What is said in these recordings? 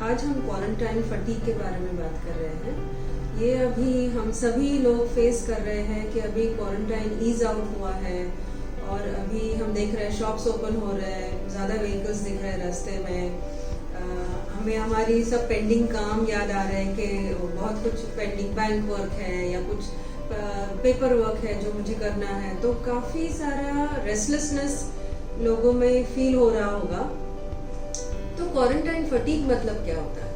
आज हम quarantine fatigue के बारे में बात कर रहे हैं। ये अभी हम सभी लोग फेस कर रहे हैं कि अभी क्वारंटाइन ईज आउट हुआ है और अभी हम देख रहे हैं शॉप्स ओपन हो रहे हैं, ज़्यादा व्हीकल्स दिख रहे हैं रास्ते में। हमें हमारी सब पेंडिंग काम याद आ रहे हैं कि बहुत कुछ पेंडिंग बैंक वर्क है या कुछ पेपर वर्क है जो मुझे करना है, तो काफ़ी सारा रेस्टलेसनेस लोगों में फील हो रहा होगा। तो क्वारंटाइन फटीग मतलब क्या होता है?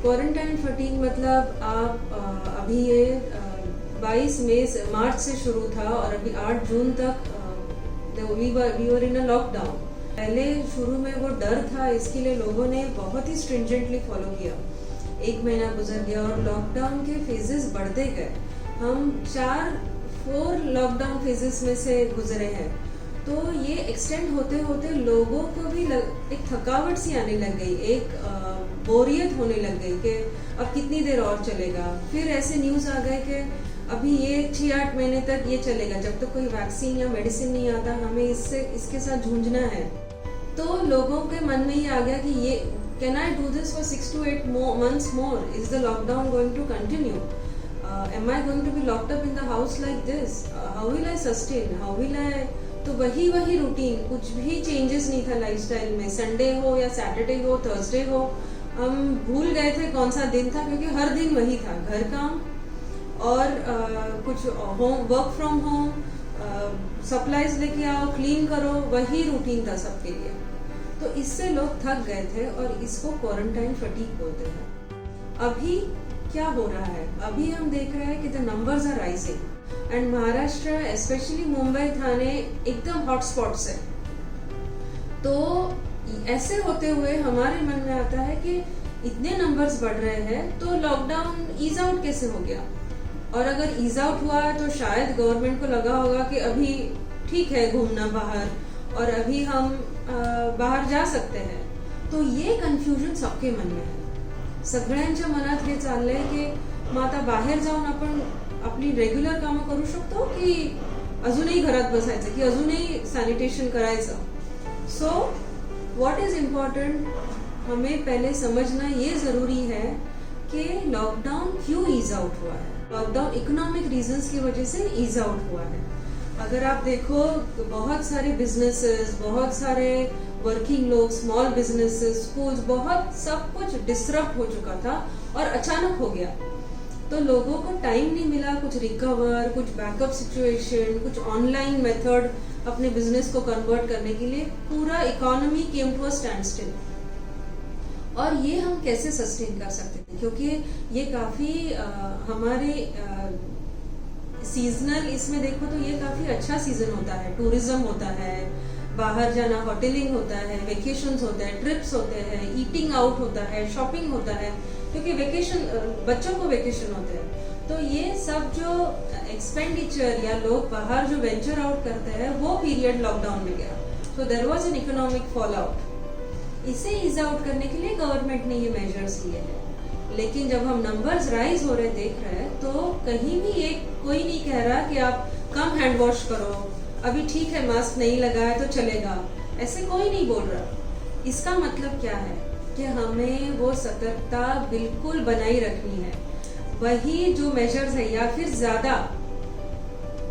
क्वारंटाइन फटीग मतलब आप अभी ये 22 मार्च से शुरू था और अभी 8 जून तक we were in a lockdown. पहले शुरू में वो डर था, इसके लिए लोगों ने बहुत ही स्ट्रिंजेंटली फॉलो किया। 1 महीना गुजर गया और लॉकडाउन के फेजेस बढ़ते गए। हम 4 लॉकडाउन फेजेस में से गुजरे हैं, तो ये एक्सटेंड होते होते लोगों को भी एक थकावट सी आने लग गई, एक बोरियत होने लग गई कि अब कितनी देर और चलेगा। फिर ऐसे न्यूज़ आ गए कि अभी ये 6-8 महीने तक ये चलेगा, जब तक कोई वैक्सीन या मेडिसिन नहीं आता हमें इसके साथ जूझना है। तो लोगों के मन में ये आ गया कि ये can I do this for 6 to 8 months more? Is the lockdown going to continue? Am I going to be locked up in the house like this? How will I sustain? How will I? तो वही routine, कुछ भी changes नहीं था lifestyle में। Sunday हो या Saturday हो, थर्सडे हो, हम भूल गए थे कौन सा दिन था, क्योंकि हर दिन वही था, घर काम और कुछ वर्क फ्रॉम होम, सप्लाईज लेके आओ, क्लीन करो, वही रूटीन था सबके लिए। तो इससे लोग थक गए थे और इसको क्वारंटाइन फटीग बोलते हैं। अभी क्या हो रहा है? अभी हम देख रहे हैं कि the numbers are rising and Maharashtra specially Mumbai Thane एकदम हॉटस्पॉट्स है। तो ऐसे होते हुए हमारे मन में आता है कि इतने नंबर्स बढ़ रहे हैं तो लॉकडाउन ईज आउट कैसे हो गया? और अगर ईज आउट हुआ है तो शायद गवर्नमेंट को लगा होगा कि अभी ठीक है घूमना बाहर और अभी हम बाहर जा सकते हैं। तो ये कन्फ्युजन सबके मन में है। सगळ्यांच्या मनात हे चाललंय की मग आता बाहेर जाऊन आपण आपली रेग्युलर कामं करू शकतो की अजूनही घरात बसायचं, की अजूनही सॅनिटेशन करायचं? सो व्हाट इज इम्पॉर्टंट, हमें पहले समझना ये जरूरी है कि लॉकडाउन क्यों ईज आउट हुआ है। लॉकडाउन इकोनॉमिक रीजंस की वजह से ईज आउट हुआ है। अगर आप देखो तो बहुत सारे बिजनेसेस, बहुत सारे वर्किंग लोग, स्मॉल बिजनेसेस, स्कूल्स, बहुत सब कुछ डिसरप्ट हो चुका था और अचानक हो गया। तो लोगों को टाइम नहीं मिला कुछ रिकवर, कुछ बैकअप सिचुएशन, कुछ ऑनलाइन मेथड अपने बिजनेस को कन्वर्ट करने के लिए। पूरा economy came to a standstill. और ये हम कैसे सस्टेन कर सकते हैं? क्योंकि ये काफी हमारे सीजनल, इसमें देखो तो ये काफी अच्छा सीजन होता है। टूरिज्म होता है, बाहर जाना, होटलिंग होता है, वेकेशंस होते हैं, ट्रिप्स होते हैं, ईटिंग आउट होता है, शॉपिंग होता है, क्योंकि वेकेशन, बच्चों को वेकेशन होते हैं। तो ये सब जो एक्सपेंडिचर या लोग बाहर जो वेंचर आउट करते हैं वो पीरियड लॉकडाउन में गया। So there was an economic fall out. इसे ईज आउट करने के लिए गवर्नमेंट ने ये मेजर्स लिए हैं। लेकिन जब हम नंबर्स राइज हो रहे देख रहे हैं तो कहीं भी कोई नहीं कह रहा कि आप कम हैंड वॉश करो, अभी ठीक है मास्क नहीं लगाया तो चलेगा, ऐसे कोई नहीं बोल रहा। इसका मतलब क्या है कि हमें वो सतर्कता बिल्कुल बनाई रखनी है, वही जो मेजर्स है या फिर ज्यादा,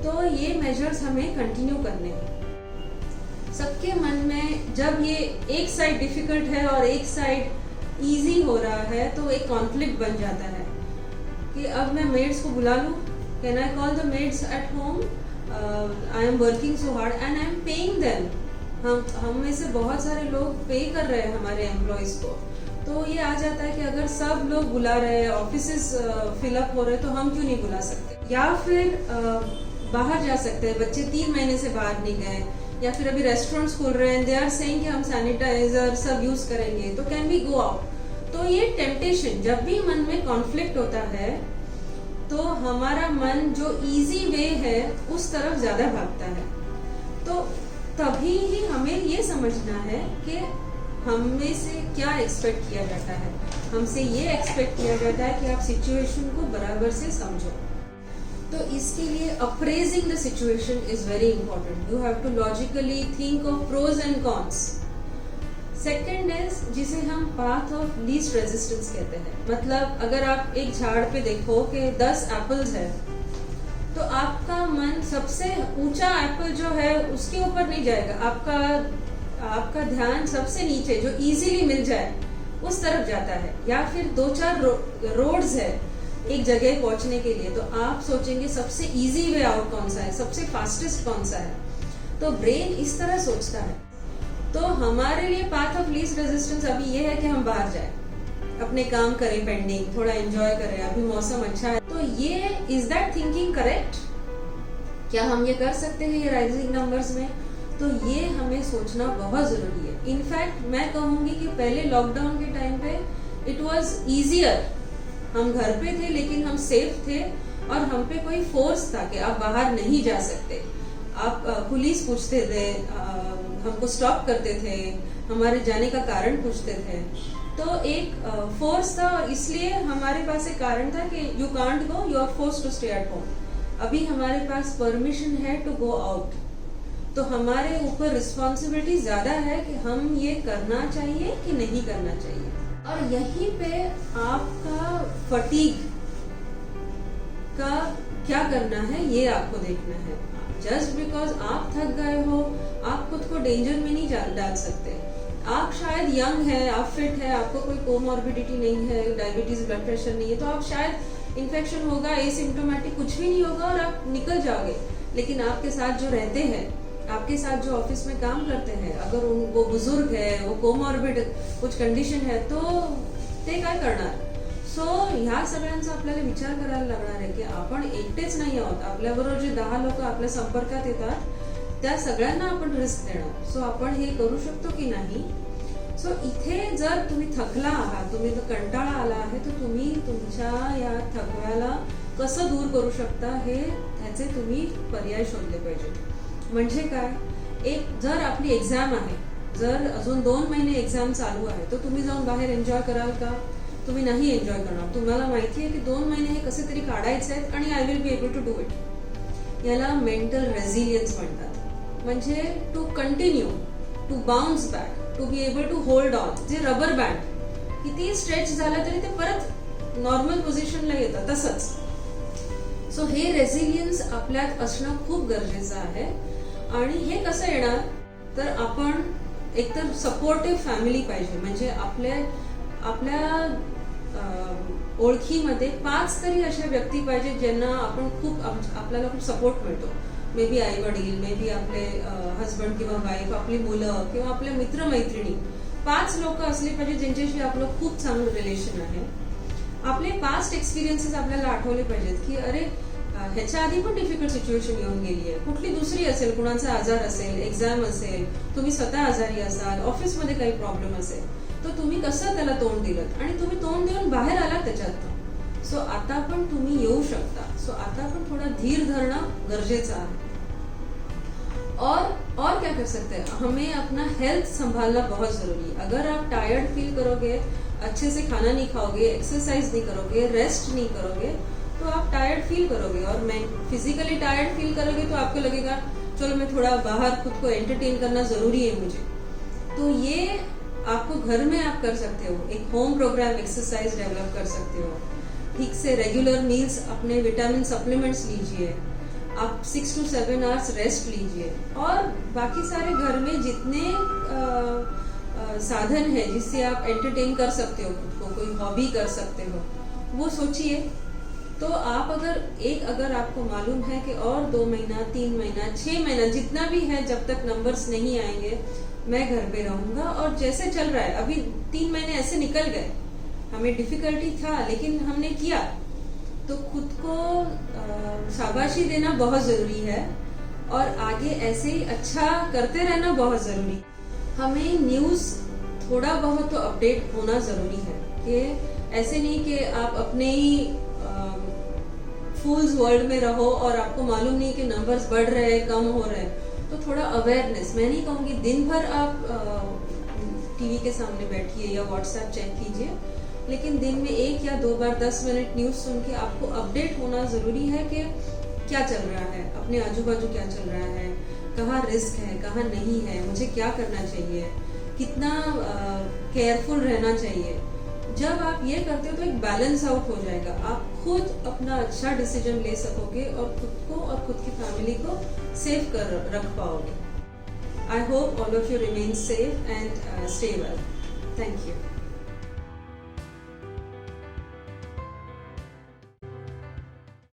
तो ये मेजर्स हमें कंटिन्यू करने हैं। सबके मन में जब ये एक साइड डिफिकल्ट है और एक साइड इजी हो रहा है तो एक कॉन्फ्लिक्ट बन जाता है कि अब मैं मेड्स को बुला लूं, can I call the maids at home? I am working so hard and I am paying them. हम में से बहुत सारे लोग पे कर रहे हैं हमारे एम्प्लॉयज को। तो ये आ जाता है कि अगर सब लोग बुला रहे हैं, ऑफिसेस फिलअप हो रहे हैं, तो हम क्यों नहीं बुला सकते? या फिर बाहर जा सकते हैं, बच्चे 3 महीने से बाहर नहीं गए, या फिर अभी रेस्टोरेंट्स खुल रहे हैं, दे आर सेइंग कि हम सैनिटाइजर सब यूज करेंगे, तो कैन वी गो आउट? तो ये टेम्पटेशन, जब भी मन में कॉन्फ्लिक्ट होता है तो हमारा मन जो इजी वे है उस तरफ ज्यादा भागता है। तो तभी ही हमें ये समझना है कि हमें से क्या एक्सपेक्ट किया जाता है। हमसे ये एक्सपेक्ट किया जाता है कि आप सिचुएशन को बराबर से समझो। तो इसके लिए appraising the situation is very important. You have to logically think of pros and cons. Second is जिसे हम पाथ ऑफ लीस्ट रेजिस्टेंस कहते हैं। मतलब अगर आप एक झाड़ पे देखो कि 10 एप्पल्स है, तो आपका मन सबसे ऊंचा एप्पल जो है उसके ऊपर नहीं जाएगा, आपका ध्यान सबसे नीचे जो इजीली मिल जाए उस तरफ जाता है। या फिर 2-4 रोड्स है एक जगह पहुंचने के लिए, तो आप सोचेंगे सबसे इजी वे आउट कौन सा है, सबसे फास्टेस्ट कौन सा है। तो ब्रेन इस तरह सोचता है। तो हमारे लिए पाथ ऑफ लीस्ट रेजिस्टेंस अभी ये है कि हम बाहर जाए, अपने काम करें पेंडिंग, थोड़ा एंजॉय करें, अभी मौसम अच्छा है। तो ये इज दैट थिंकिंग करेक्ट? क्या हम ये कर सकते हैं ये राइजिंग नंबर्स में? तो ये हमें सोचना बहुत जरूरी है। इनफैक्ट मैं कहूंगी कि पहले लॉकडाउन के टाइम पे इट वाज इजियर। हम घर पे थे लेकिन हम सेफ थे और हम पे कोई फोर्स था कि आप बाहर नहीं जा सकते। आप पुलिस पूछते थे, हमको स्टॉप करते थे, हमारे जाने का कारण पूछते थे। तो एक फोर्स था और इसलिए हमारे पास एक कारण था कि you can't go, you are forced to stay at home. अभी हमारे पास परमिशन है टू गो आउट, तो हमारे ऊपर रिस्पॉन्सिबिलिटी ज्यादा है कि हम ये करना चाहिए कि नहीं करना चाहिए। और यहीं पे आपका फटीग का क्या करना है ये आपको देखना है। जस्ट बिकॉज आप थक गए हो आप खुद को डेंजर में नहीं डाल सकते। आप शायद यंग है, आप फिट है, आपको कोई कोमॉर्बिडिटी नहीं है, डायबिटीज ब्लड प्रेशर नहीं है, तो आप शायद इन्फेक्शन होगा, एसिम्प्टोमेटिक कुछ भी नहीं होगा और आप निकल जाओगे। लेकिन आपके साथ जो रहते हैं, आपके साथ जो ऑफिस में काम करते हैं, अगर वो बुजुर्ग है, वो कोमॉर्बिड कुछ कंडिशन है, तो ते काय करणार? सो ह्या सगळ्यांचा आपल्याला विचार करायला लागणार आहे की आपण एकटेच नाही आहोत, आपल्याबरोबर जे 10 लोक आपल्या संपर्कात येतात त्या सगळ्यांना आपण रिस्क देणार। सो आपण हे करू शकतो की नाही? सो इथे जर तुम्ही थकला आहात, तुम्ही कंटाळा आला आहे, तर तुम्ही तुमच्या या थकव्याला कसं दूर करू शकता हे त्याचे तुम्ही पर्याय शोधले पाहिजे। म्हणजे काय, एक जर आपली एक्झाम आहे, जर अजून 2 महिने एक्झाम चालू आहे, तर तुम्ही जाऊन बाहेर एन्जॉय कराल का? तुम्ही नाही एन्जॉय करणार। तुम्हाला माहिती आहे की 2 महिने हे कसे तरी काढायचे आहेत आणि I will be able to do it. याला मेंटल रेझिलियन्स म्हणतात। म्हणजे to continue, to bounce back, to be able to hold on. जे रबर बँड किती स्ट्रेच झालं तरी ते परत नॉर्मल पोझिशनला येतं तसंच। सो हे रेझिलियन्स आपल्यात असणं खूप गरजेचं आहे। आणि हे कसं येणार, तर आपण एकतर सपोर्टिव्ह फॅमिली पाहिजे। म्हणजे आपल्या ओळखीमध्ये 5 तरी अशा व्यक्ती पाहिजे ज्यांना आपण आपल्याला खूप सपोर्ट मिळतो। मे बी आई वडील, मे बी आपले हस्बंड किंवा वाईफ, आपली मुलं किंवा आपले मित्रमैत्रिणी। 5 लोक असले पाहिजे ज्यांच्याशी आपलं खूप चांगलं रिलेशन आहे। आपले पास्ट एक्सपिरियन्सेस आपल्याला आठवले पाहिजेत की अरे ह्याच्या आधी पण डिफिकल्ट सिच्युएशन येऊन गेली आहे, कुठली दुसरी असेल, कुणाचा आजार असेल, एक्झाम असेल, तुम्ही स्वतः आजारी असाल, ऑफिसमध्ये काही प्रॉब्लेम असेल, तर तुम्ही कसं त्याला तोंड दिलं आणि तुम्ही तोंड देऊन बाहेर आलात त्याच्यात। सो आता पण तुम्ही येऊ शकता। सो आता पण थोड़ा धीर धरना गरजेचं आहे। और क्या कर सकते हैं, हमें अपना हेल्थ संभालना बहुत जरूरी है। अगर आप टायर्ड फील करोगे, अच्छे से खाना नहीं खाओगे, एक्सरसाइज नहीं करोगे, रेस्ट नहीं करोगे, तो आप टायर्ड फील करोगे। और मैं फिजिकली टायर्ड फील करोगे तो आपको लगेगा चलो मैं थोड़ा बाहर खुद को एंटरटेन करना जरूरी है मुझे। तो ये आपको घर में आप कर सकते हो। एक होम प्रोग्राम एक्सरसाइज डेवलप कर सकते हो। ठीक से रेगुलर मील्स, अपने विटामिन सप्लीमेंट्स लीजिए। आप 6 to 7 आवर्स रेस्ट लीजिए। और बाकी सारे घर में जितने साधन है जिससे आप एंटरटेन कर सकते हो खुद को, कोई हॉबी कर सकते हो, वो सोचिए। तो आप अगर आपको मालूम है कि और 2 महीना, 3 महीना, 6 महीना, जितना भी है, जब तक नंबर्स नहीं आएंगे मैं घर पे रहूंगा। और जैसे चल रहा है, अभी 3 महीने ऐसे निकल गए, हमें डिफिकल्टी था लेकिन हमने किया, तो खुद को शाबाशी देना बहुत जरूरी है। और आगे ऐसे ही अच्छा करते रहना बहुत जरूरी। हमें न्यूज थोड़ा बहुत तो अपडेट होना जरूरी है कि ऐसे नहीं कि आप अपने ही फूल्स वर्ल्ड में रहो और आपको मालूम नहीं कि नंबर्स बढ़ रहे हैं, कम हो रहे हैं। तो थोड़ा अवेयरनेस, मैं नहीं कहूँगी दिन भर आप टीवी के सामने बैठिए या व्हाट्सएप चेक कीजिए, लेकिन दिन में 1 या 2 बार 10 मिनट न्यूज सुन के आपको अपडेट होना जरूरी है कि क्या चल रहा है, अपने आजू बाजू क्या चल रहा है, कहाँ रिस्क है, कहाँ नहीं है, मुझे क्या करना चाहिए। कितना केयरफुल रहना चाहिए। जब आप ये करते हो तो एक बैलेंस आउट हो जाएगा, आप खुद अपना अच्छा डिसीजन ले सकोगे और खुद को और खुद की फैमिली को सेफ कर रख पाओगे। I hope all of you remain safe and stay well. Thank you.